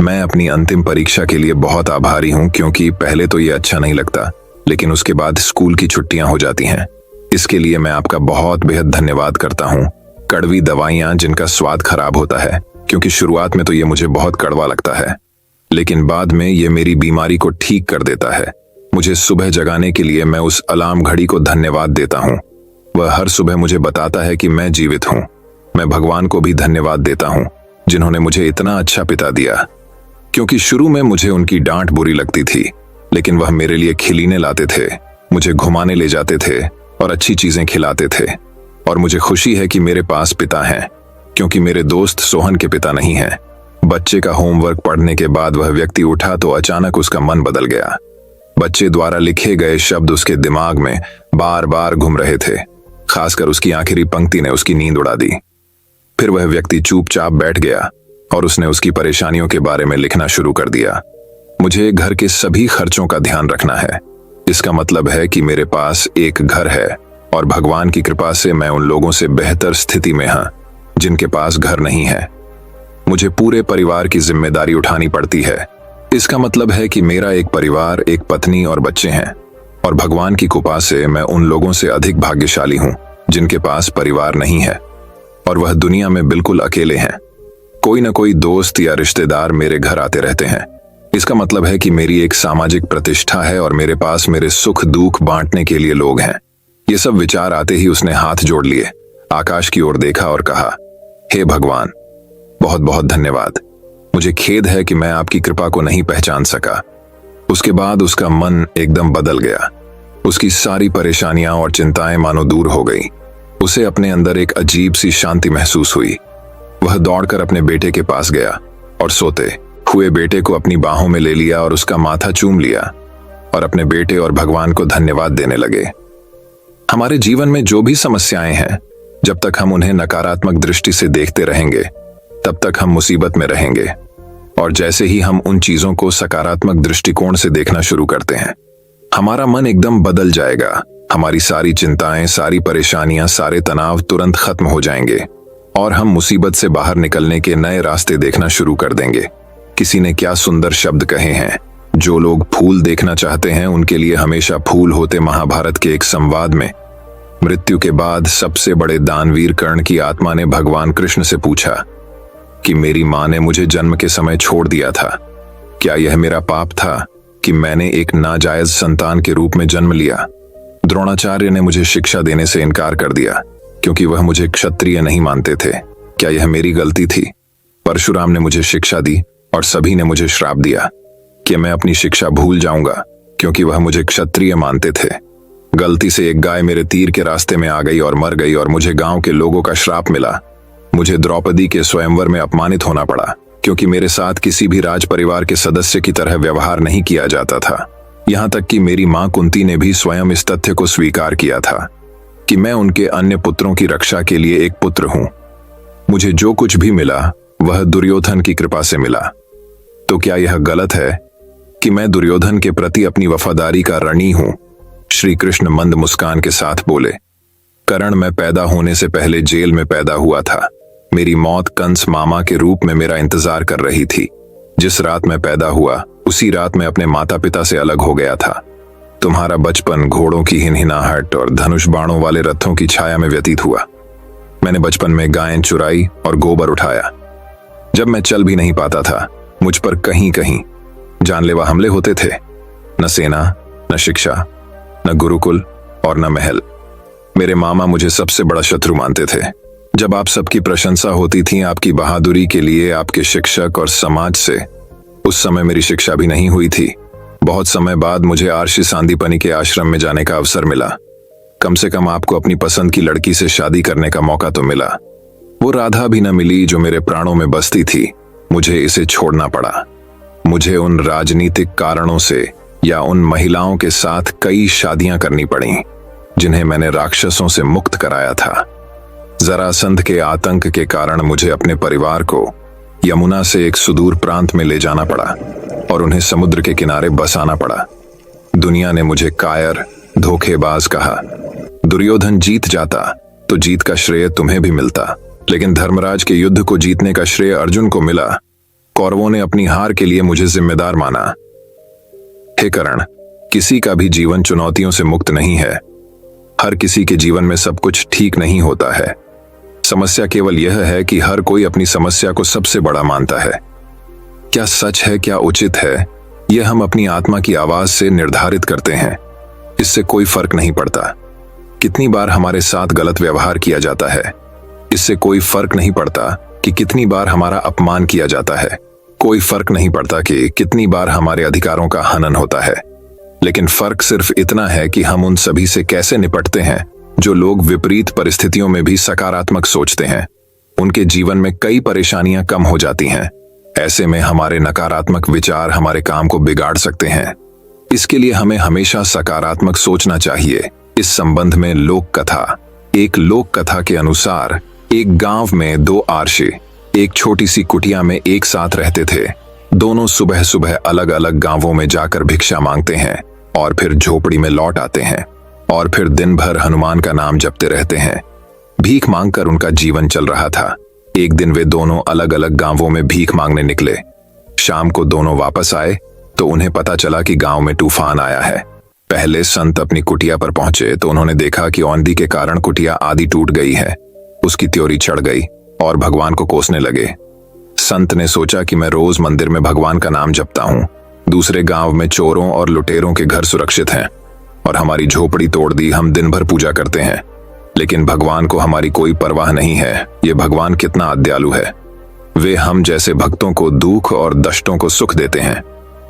मैं अपनी अंतिम परीक्षा के लिए बहुत आभारी हूं, क्योंकि पहले तो ये अच्छा नहीं लगता, लेकिन उसके बाद स्कूल की छुट्टियां हो जाती हैं। इसके लिए मैं आपका बहुत बेहद धन्यवाद करता हूं। कड़वी दवाइयां जिनका स्वाद खराब होता है, क्योंकि शुरुआत में तो ये मुझे बहुत कड़वा लगता है, लेकिन बाद में ये मेरी बीमारी को ठीक कर देता है। मुझे सुबह जगाने के लिए मैं उस अलार्म घड़ी को धन्यवाद देता हूँ। वह हर सुबह मुझे बताता है कि मैं जीवित हूँ। मैं भगवान को भी धन्यवाद देता हूँ, जिन्होंने मुझे इतना अच्छा पिता दिया, क्योंकि शुरू में मुझे उनकी डांट बुरी लगती थी, लेकिन वह मेरे लिए खिलौने लाते थे, मुझे घुमाने ले जाते थे और अच्छी चीजें खिलाते थे। और मुझे खुशी है कि मेरे पास पिता हैं, क्योंकि मेरे दोस्त सोहन के पिता नहीं हैं। बच्चे का होमवर्क पढ़ने के बाद वह व्यक्ति उठा तो अचानक उसका मन बदल गया। बच्चे द्वारा लिखे गए शब्द उसके दिमाग में बार बार घूम रहे थे। खासकर उसकी आखिरी पंक्ति ने उसकी नींद उड़ा दी। फिर वह व्यक्ति चुपचाप बैठ गया और उसने उसकी परेशानियों के बारे में लिखना शुरू कर दिया। मुझे घर के सभी खर्चों का ध्यान रखना है। इसका मतलब है कि मेरे पास एक घर है और भगवान की कृपा से मैं उन लोगों से बेहतर स्थिति में हूं जिनके पास घर नहीं है। मुझे पूरे परिवार की जिम्मेदारी उठानी पड़ती है। इसका मतलब है कि मेरा एक परिवार, एक पत्नी और बच्चे हैं, और भगवान की कृपा से मैं उन लोगों से अधिक भाग्यशाली हूं जिनके पास परिवार नहीं है और वह दुनिया में बिल्कुल अकेले हैं। कोई न कोई दोस्त या रिश्तेदार मेरे घर आते रहते हैं। इसका मतलब है कि मेरी एक सामाजिक प्रतिष्ठा है और मेरे पास मेरे सुख दुख बांटने के लिए लोग हैं। ये सब विचार आते ही उसने हाथ जोड़ लिए, आकाश की ओर देखा और कहा, हे भगवान, बहुत बहुत धन्यवाद। मुझे खेद है कि मैं आपकी कृपा को नहीं पहचान सका। उसके बाद उसका मन एकदम बदल गया। उसकी सारी परेशानियां और चिंताएं मानो दूर हो गई। उसे अपने अंदर एक अजीब सी शांति महसूस हुई। वह दौड़कर अपने बेटे के पास गया और सोते हुए बेटे को अपनी बाहों में ले लिया और उसका माथा चूम लिया और अपने बेटे और भगवान को धन्यवाद देने लगे। हमारे जीवन में जो भी समस्याएं हैं, जब तक हम उन्हें नकारात्मक दृष्टि से देखते रहेंगे, तब तक हम मुसीबत में रहेंगे। और जैसे ही हम उन चीजों को सकारात्मक दृष्टिकोण से देखना शुरू करते हैं, हमारा मन एकदम बदल जाएगा। हमारी सारी चिंताएं, सारी परेशानियां, सारे तनाव तुरंत खत्म हो जाएंगे और हम मुसीबत से बाहर निकलने के नए रास्ते देखना शुरू कर देंगे। किसी ने क्या सुंदर शब्द कहे हैं, जो लोग फूल देखना चाहते हैं उनके लिए हमेशा फूल होते। महाभारत के एक संवाद में मृत्यु के बाद सबसे बड़े दानवीर कर्ण की आत्मा ने भगवान कृष्ण से पूछा कि मेरी मां ने मुझे जन्म के समय छोड़ दिया था, क्या यह मेरा पाप था कि मैंने एक नाजायज संतान के रूप में जन्म लिया? द्रोणाचार्य ने मुझे शिक्षा देने से इनकार कर दिया क्योंकि वह मुझे क्षत्रिय नहीं मानते थे, क्या यह मेरी गलती थी? परशुराम ने मुझे शिक्षा दी और सभी ने मुझे श्राप दिया कि मैं अपनी शिक्षा भूल जाऊंगा क्योंकि वह मुझे क्षत्रिय मानते थे। गलती से एक गाय मेरे तीर के रास्ते में आ गई और मर गई और मुझे गांव के लोगों का श्राप मिला। मुझे द्रौपदी के स्वयंवर में अपमानित होना पड़ा क्योंकि मेरे साथ किसी भी राज परिवार के सदस्य की तरह व्यवहार नहीं किया जाता था। यहां तक कि मेरी मां कुंती ने भी स्वयं इस तथ्य को स्वीकार किया था कि मैं उनके अन्य पुत्रों की रक्षा के लिए एक पुत्र हूं। मुझे जो कुछ भी मिला वह दुर्योधन की कृपा से मिला। तो क्या यह गलत है कि मैं दुर्योधन के प्रति अपनी वफादारी का ऋणी हूं? श्री कृष्ण मंद मुस्कान के साथ बोले, कर्ण, मैं पैदा होने से पहले जेल में पैदा हुआ था। मेरी मौत कंस मामा के रूप में मेरा इंतजार कर रही थी। जिस रात मैं पैदा हुआ उसी रात मैं अपने माता पिता से अलग हो गया था। तुम्हारा बचपन घोड़ों की हिनहिनाहट और धनुष बाणों वाले रथों की छाया में व्यतीत हुआ। मैंने बचपन में गायें चुराई और गोबर उठाया। जब मैं चल भी नहीं पाता था मुझ पर कहीं कहीं जानलेवा हमले होते थे। न सेना, न शिक्षा, न गुरुकुल और न महल। मेरे मामा मुझे सबसे बड़ा शत्रु मानते थे। जब आप सबकी प्रशंसा होती थी आपकी बहादुरी के लिए आपके शिक्षक और समाज से, उस समय मेरी शिक्षा भी नहीं हुई थी। बहुत समय बाद मुझे आर्षि सांदीपनि के आश्रम में जाने का अवसर मिला। कम से कम आपको अपनी पसंद की लड़की से शादी करने का मौका तो मिला। वो राधा भी न मिली जो मेरे प्राणों में बसती थी। मुझे इसे छोड़ना पड़ा। मुझे उन राजनीतिक कारणों से या उन महिलाओं के साथ कई शादियां करनी पड़ी जिन्हें मैंने राक्षसों से मुक्त कराया था। जरासंध के आतंक के कारण मुझे अपने परिवार को यमुना से एक सुदूर प्रांत में ले जाना पड़ा और उन्हें समुद्र के किनारे बसाना पड़ा। दुनिया ने मुझे कायर, धोखेबाज कहा। दुर्योधन जीत जाता तो जीत का श्रेय तुम्हें भी मिलता, लेकिन धर्मराज के युद्ध को जीतने का श्रेय अर्जुन को मिला। कौरवों ने अपनी हार के लिए मुझे जिम्मेदार माना। हे कर्ण, किसी का भी जीवन चुनौतियों से मुक्त नहीं है। हर किसी के जीवन में सब कुछ ठीक नहीं होता है। समस्या केवल यह है कि हर कोई अपनी समस्या को सबसे बड़ा मानता है। क्या सच है, क्या उचित है, यह हम अपनी आत्मा की आवाज से निर्धारित करते हैं। इससे कोई फर्क नहीं पड़ता कितनी बार हमारे साथ गलत व्यवहार किया जाता है। इससे कोई फर्क नहीं पड़ता कि कितनी बार हमारा अपमान किया जाता है। कोई फर्क नहीं पड़ता कि कितनी बार हमारे अधिकारों का हनन होता है। लेकिन फर्क सिर्फ इतना है कि हम उन सभी से कैसे निपटते हैं। जो लोग विपरीत परिस्थितियों में भी सकारात्मक सोचते हैं उनके जीवन में कई परेशानियां कम हो जाती हैं। ऐसे में हमारे नकारात्मक विचार हमारे काम को बिगाड़ सकते हैं। इसके लिए हमें हमेशा सकारात्मक सोचना चाहिए। इस संबंध में लोक कथा। एक लोक कथा के अनुसार एक गांव में दो आर्षि एक छोटी सी कुटिया में एक साथ रहते थे। दोनों सुबह सुबह अलग अलग गांवों में जाकर भिक्षा मांगते हैं और फिर झोपड़ी में लौट आते हैं और फिर दिन भर हनुमान का नाम जपते रहते हैं। भीख मांगकर उनका जीवन चल रहा था। एक दिन वे दोनों अलग अलग गांवों में भीख मांगने निकले। शाम को दोनों वापस आए तो उन्हें पता चला कि गांव में तूफान आया है। पहले संत अपनी कुटिया पर पहुंचे तो उन्होंने देखा कि औंधी के कारण कुटिया आधी टूट गई है। उसकी त्योरी चढ़ गई और भगवान को कोसने लगे। संत ने सोचा कि मैं रोज मंदिर में भगवान का नाम जपता हूँ। दूसरे गांव में चोरों और लुटेरों के घर सुरक्षित हैं और हमारी झोपड़ी तोड़ दी। हम दिन भर पूजा करते हैं लेकिन भगवान को हमारी कोई परवाह नहीं है। ये भगवान कितना अदयालु है। वे हम जैसे भक्तों को दुख और दष्टों को सुख देते हैं।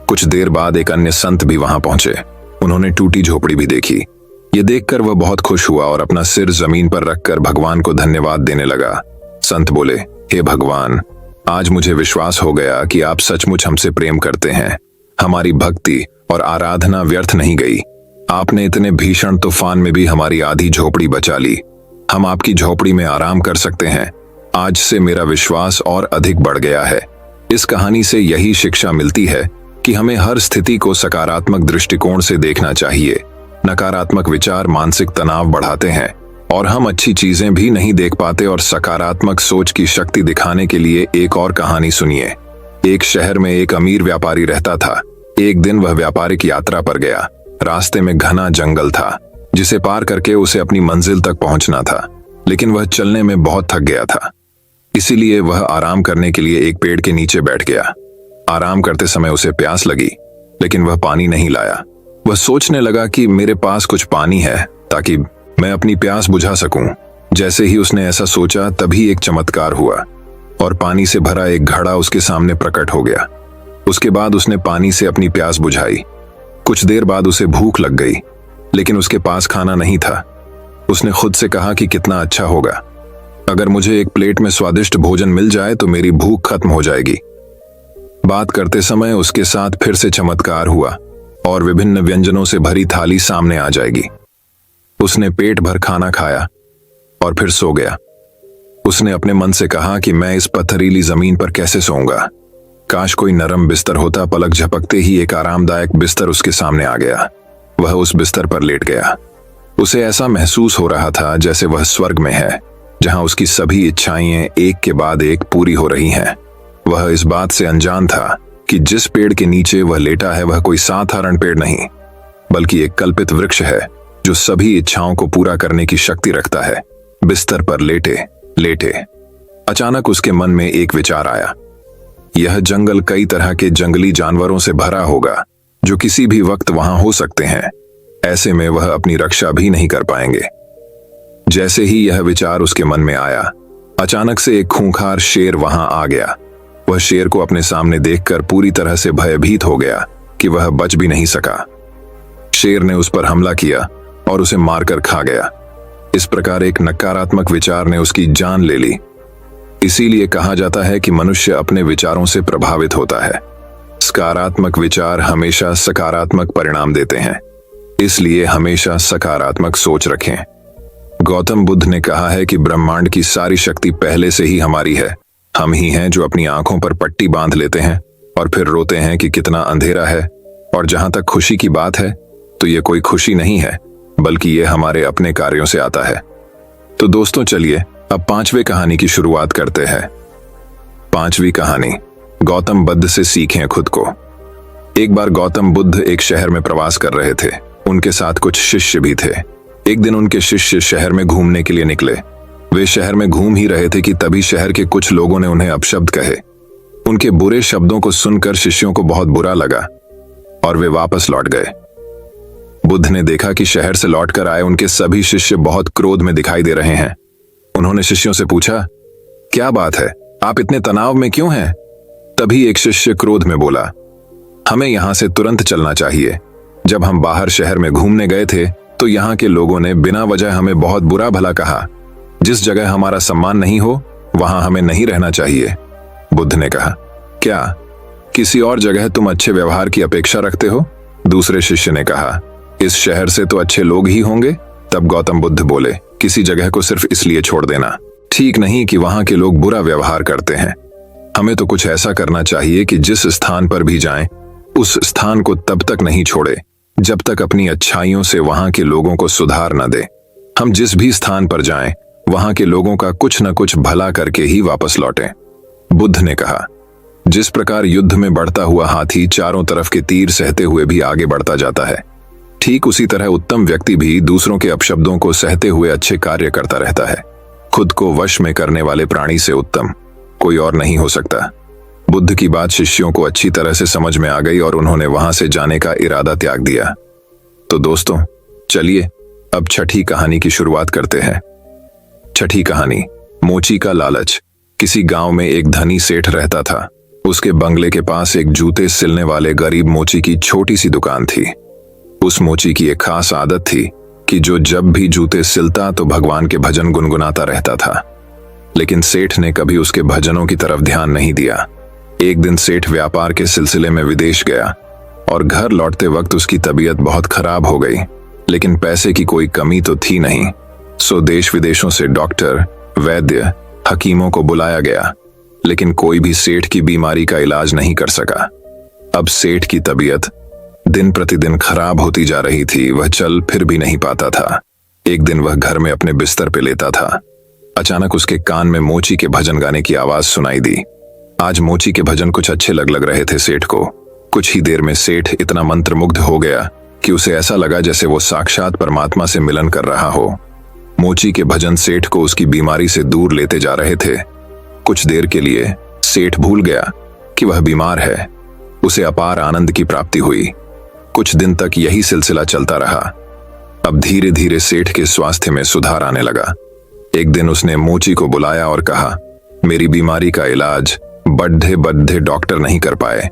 कुछ देर बाद एक अन्य संत भी वहां पहुंचे। उन्होंने टूटी झोपड़ी भी देखी। ये देखकर वह बहुत खुश हुआ और अपना सिर जमीन पर रखकर भगवान को धन्यवाद देने लगा। संत बोले, हे भगवान, आज मुझे विश्वास हो गया कि आप सचमुच हमसे प्रेम करते हैं। हमारी भक्ति और आराधना व्यर्थ नहीं गई। आपने इतने भीषण तूफान में भी हमारी आधी झोपड़ी बचा ली। हम आपकी झोपड़ी में आराम कर सकते हैं। आज से मेरा विश्वास और अधिक बढ़ गया है। इस कहानी से यही शिक्षा मिलती है कि हमें हर स्थिति को सकारात्मक दृष्टिकोण से देखना चाहिए। नकारात्मक विचार मानसिक तनाव बढ़ाते हैं और हम अच्छी चीजें भी नहीं देख पाते। और सकारात्मक सोच की शक्ति दिखाने के लिए एक और कहानी सुनिए। एक शहर में एक अमीर व्यापारी रहता था। एक दिन वह व्यापारिक यात्रा पर गया। रास्ते में घना जंगल था जिसे पार करके उसे अपनी मंजिल तक पहुंचना था, लेकिन वह चलने में बहुत थक गया था। इसीलिए वह आराम करने के लिए एक पेड़ के नीचे बैठ गया। आराम करते समय उसे प्यास लगी, लेकिन वह पानी नहीं लाया। वह सोचने लगा कि मेरे पास कुछ पानी है ताकि मैं अपनी प्यास बुझा सकूं। जैसे ही उसने ऐसा सोचा तभी एक चमत्कार हुआ और पानी से भरा एक घड़ा उसके सामने प्रकट हो गया। उसके बाद उसने पानी से अपनी प्यास बुझाई। कुछ देर बाद उसे भूख लग गई, लेकिन उसके पास खाना नहीं था। उसने खुद से कहा कि कितना अच्छा होगा अगर मुझे एक प्लेट में स्वादिष्ट भोजन मिल जाए तो मेरी भूख खत्म हो जाएगी। बात करते समय उसके साथ फिर से चमत्कार हुआ और विभिन्न व्यंजनों से भरी थाली सामने आ जाएगी। उसने पेट भर खाना खाया और फिर सो गया। उसने अपने मन से कहा कि मैं इस पथरीली जमीन पर कैसे सोऊंगा। काश कोई नरम बिस्तर होता। पलक झपकते ही एक आरामदायक बिस्तर उसके सामने आ गया। वह उस बिस्तर पर लेट गया। उसे ऐसा महसूस हो रहा था जैसे वह स्वर्ग में है, जहां उसकी सभी इच्छाएं एक के बाद एक पूरी हो रही हैं। वह इस बात से अनजान था कि जिस पेड़ के नीचे वह लेटा है वह कोई साधारण पेड़ नहीं, बल्कि एक कल्पित वृक्ष है जो सभी इच्छाओं को पूरा करने की शक्ति रखता है। बिस्तर पर लेटे लेटे अचानक उसके मन में एक विचार आया। यह जंगल कई तरह के जंगली जानवरों से भरा होगा जो किसी भी वक्त वहां हो सकते हैं। ऐसे में वह अपनी रक्षा भी नहीं कर पाएंगे। जैसे ही यह विचार उसके मन में आया, अचानक से एक खूंखार शेर वहां आ गया। वह शेर को अपने सामने देखकर पूरी तरह से भयभीत हो गया कि वह बच भी नहीं सका। शेर ने उस पर हमला किया और उसे मारकर खा गया। इस प्रकार एक नकारात्मक विचार ने उसकी जान ले ली। इसीलिए कहा जाता है कि मनुष्य अपने विचारों से प्रभावित होता है। सकारात्मक विचार हमेशा सकारात्मक परिणाम देते हैं, इसलिए हमेशा सकारात्मक सोच रखें। गौतम बुद्ध ने कहा है कि ब्रह्मांड की सारी शक्ति पहले से ही हमारी है। हम ही हैं जो अपनी आंखों पर पट्टी बांध लेते हैं और फिर रोते हैं कि कितना अंधेरा है। और जहां तक खुशी की बात है तो ये कोई खुशी नहीं है, बल्कि ये हमारे अपने कार्यों से आता है। तो दोस्तों चलिए अब 5वें कहानी की शुरुआत करते हैं। 5वीं कहानी, गौतम बुद्ध से सीखें खुद को। एक बार गौतम बुद्ध एक शहर में प्रवास कर रहे थे। उनके साथ कुछ शिष्य भी थे। एक दिन उनके शिष्य शहर में घूमने के लिए निकले। वे शहर में घूम ही रहे थे कि तभी शहर के कुछ लोगों ने उन्हें अपशब्द कहे। उनके बुरे शब्दों को सुनकर शिष्यों को बहुत बुरा लगा और वे वापस लौट गए। बुद्ध ने देखा कि शहर से लौटकर आए उनके सभी शिष्य बहुत क्रोध में दिखाई दे रहे हैं। उन्होंने शिष्यों से पूछा, क्या बात है, आप इतने तनाव में क्यों हैं? तभी एक शिष्य क्रोध में बोला, हमें यहां से तुरंत चलना चाहिए। जब हम बाहर शहर में घूमने गए थे तो यहाँ के लोगों ने बिना वजह हमें बहुत बुरा भला कहा। जिस जगह हमारा सम्मान नहीं हो वहां हमें नहीं रहना चाहिए। बुद्ध ने कहा, क्या किसी और जगह तुम अच्छे व्यवहार की अपेक्षा रखते हो? दूसरे शिष्य ने कहा, इस शहर से तो अच्छे लोग ही होंगे। तब गौतम बुद्ध बोले, किसी जगह को सिर्फ इसलिए छोड़ देना ठीक नहीं कि वहां के लोग बुरा व्यवहार करते हैं। हमें तो कुछ ऐसा करना चाहिए कि जिस स्थान पर भी जाएं, उस स्थान को तब तक नहीं छोड़े जब तक अपनी अच्छाइयों से वहां के लोगों को सुधार न दे। हम जिस भी स्थान पर जाएं, वहां के लोगों का कुछ न कुछ भला करके ही वापस लौटें। बुद्ध ने कहा, जिस प्रकार युद्ध में बढ़ता हुआ हाथी चारों तरफ के तीर सहते हुए भी आगे बढ़ता जाता है, ठीक उसी तरह उत्तम व्यक्ति भी दूसरों के अपशब्दों को सहते हुए अच्छे कार्य करता रहता है। खुद को वश में करने वाले प्राणी से उत्तम कोई और नहीं हो सकता। बुद्ध की बात शिष्यों को अच्छी तरह से समझ में आ गई और उन्होंने वहां से जाने का इरादा त्याग दिया। तो दोस्तों चलिए अब 6ठी कहानी की शुरुआत करते हैं। 6ठी कहानी, मोची का लालच। किसी गांव में एक धनी सेठ रहता था। उसके बंगले के पास एक जूते सिलने वाले गरीब मोची की छोटी सी दुकान थी। उस मोची की एक खास आदत थी कि जो जब भी जूते सिलता तो भगवान के भजन गुनगुनाता रहता था। लेकिन सेठ ने कभी उसके भजनों की तरफ ध्यान नहीं दिया। एक दिन सेठ व्यापार के सिलसिले में विदेश गया और घर लौटते वक्त उसकी तबीयत बहुत खराब हो गई। लेकिन पैसे की कोई कमी तो थी नहीं, सो देश विदेशों से डॉक्टर, वैद्य, हकीमों को बुलाया गया, लेकिन कोई भी सेठ की बीमारी का इलाज नहीं कर सका। अब सेठ की तबीयत दिन प्रतिदिन खराब होती जा रही थी। वह चल फिर भी नहीं पाता था। एक दिन वह घर में अपने बिस्तर पे लेटा था। अचानक उसके कान में मोची के भजन गाने की आवाज सुनाई दी। आज मोची के भजन कुछ अच्छे लग रहे थे सेठ को। कुछ ही देर में सेठ इतना मंत्रमुग्ध हो गया कि उसे ऐसा लगा जैसे वो साक्षात परमात्मा से मिलन कर रहा हो। मोची के भजन सेठ को उसकी बीमारी से दूर लेते जा रहे थे। कुछ देर के लिए सेठ भूल गया कि वह बीमार है। उसे अपार आनंद की प्राप्ति हुई। कुछ दिन तक यही सिलसिला चलता रहा। अब धीरे धीरे सेठ के स्वास्थ्य में सुधार आने लगा। एक दिन उसने मोची को बुलाया और कहा, मेरी बीमारी का इलाज बड्ढे बड्ढे डॉक्टर नहीं कर पाए,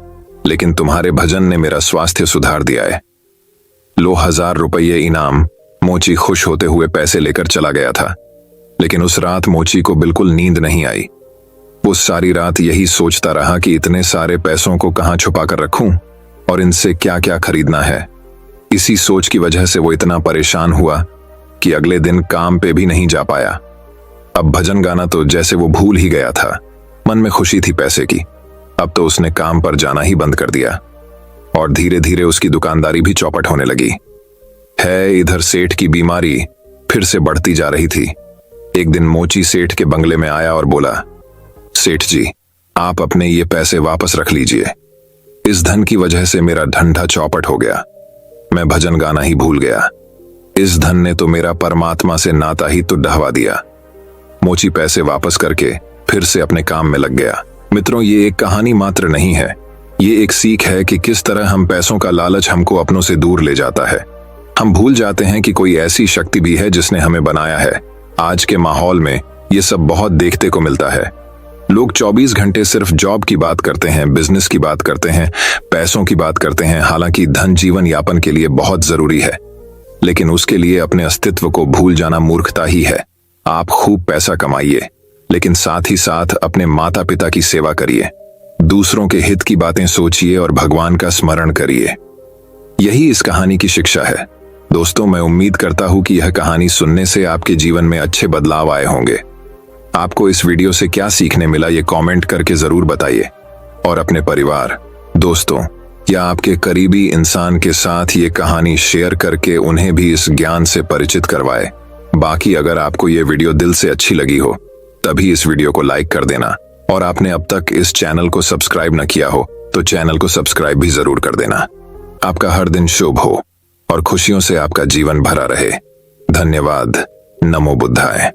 लेकिन तुम्हारे भजन ने मेरा स्वास्थ्य सुधार दिया है। लो 1000 रुपये इनाम। मोची खुश होते हुए पैसे लेकर चला गया था। लेकिन उस रात मोची को बिल्कुल नींद नहीं आई। वो सारी रात यही सोचता रहा कि इतने सारे पैसों को कहां छुपा कर रखूं और इनसे क्या क्या खरीदना है। इसी सोच की वजह से वो इतना परेशान हुआ कि अगले दिन काम पे भी नहीं जा पाया। अब भजन गाना तो जैसे वो भूल ही गया था। मन में खुशी थी पैसे की। अब तो उसने काम पर जाना ही बंद कर दिया और धीरे धीरे उसकी दुकानदारी भी चौपट होने लगी। इधर सेठ की बीमारी फिर से बढ़ती जा रही थी। एक दिन मोची सेठ के बंगले में आया और बोला, सेठ जी, आप अपने ये पैसे वापस रख लीजिए। इस धन की वजह से मेरा धंधा चौपट हो गया। मैं भजन गाना ही भूल गया। इस धन ने तो मेरा परमात्मा से नाता ही तो ढहवा दिया। मोची पैसे वापस करके फिर से अपने काम में लग गया। मित्रों, ये एक कहानी मात्र नहीं है। ये एक सीख है कि किस तरह हम पैसों का लालच हमको अपनों से दूर ले जाता है। हम भूल जाते हैं कि कोई ऐसी शक्ति भी है जिसने हमें बनाया है। आज के माहौल में ये सब बहुत देखते को मिलता है। लोग 24 घंटे सिर्फ जॉब की बात करते हैं, बिजनेस की बात करते हैं, पैसों की बात करते हैं। हालांकि धन जीवन यापन के लिए बहुत जरूरी है, लेकिन उसके लिए अपने अस्तित्व को भूल जाना मूर्खता ही है। आप खूब पैसा कमाइए, लेकिन साथ ही साथ अपने माता पिता की सेवा करिए, दूसरों के हित की बातें सोचिए और भगवान का स्मरण करिए। यही इस कहानी की शिक्षा है। दोस्तों, मैं उम्मीद करता हूं कि यह कहानी सुनने से आपके जीवन में अच्छे बदलाव आए होंगे। आपको इस वीडियो से क्या सीखने मिला, ये कमेंट करके जरूर बताइए। और अपने परिवार, दोस्तों या आपके करीबी इंसान के साथ ये कहानी शेयर करके उन्हें भी इस ज्ञान से परिचित करवाए। बाकी अगर आपको ये वीडियो दिल से अच्छी लगी हो तभी इस वीडियो को लाइक कर देना, और आपने अब तक इस चैनल को सब्सक्राइब न किया हो तो चैनल को सब्सक्राइब भी जरूर कर देना। आपका हर दिन शुभ हो और खुशियों से आपका जीवन भरा रहे। धन्यवाद। नमो बुद्धाय।